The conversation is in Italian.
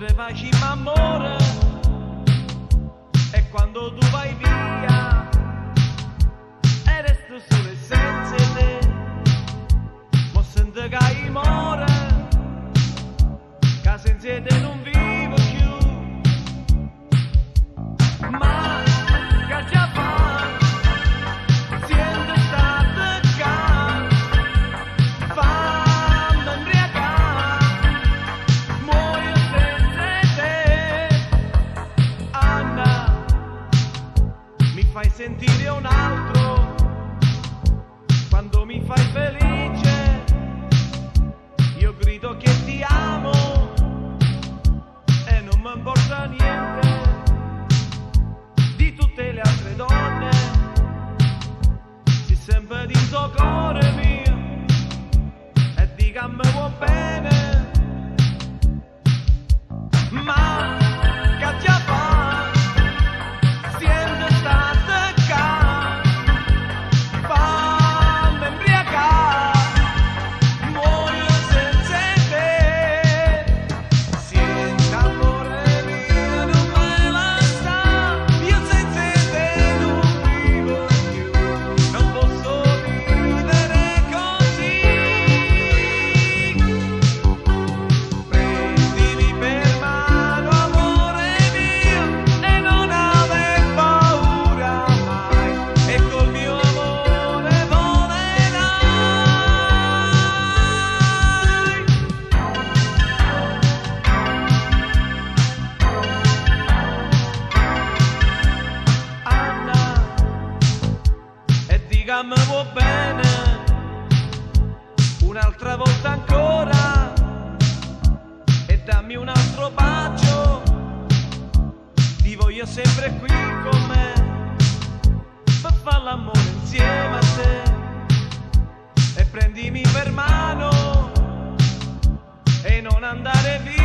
sempre facciamo amore e quando tu vai via e resto solo e senza te, mo sento che muore, che senza te non vivo più, ma che già fa, siendo stata qua, fammi imbriacare, muoio senza te, Anna, mi fai sentire un altro, quando mi fai felice, io grido che ti amo e non mi importa niente di tutte le altre donne, si sempre di tuo cuore mio e dica mi vuoi bene, ma che già fa, siendo stata qua, fammi imbriacare, muoio senza te, sienta amore mio non me la sta, io senza te non vivo più, non posso vivere così, prendimi per mano amore mio e non aver paura mai, e col mio amore volerai. Anna, e dica mi vuoi bene, un'altra volta ancora, e dammi un altro bacio, ti voglio sempre qui con me, per fare l'amore insieme a te, e prendimi per mano, e non andare via.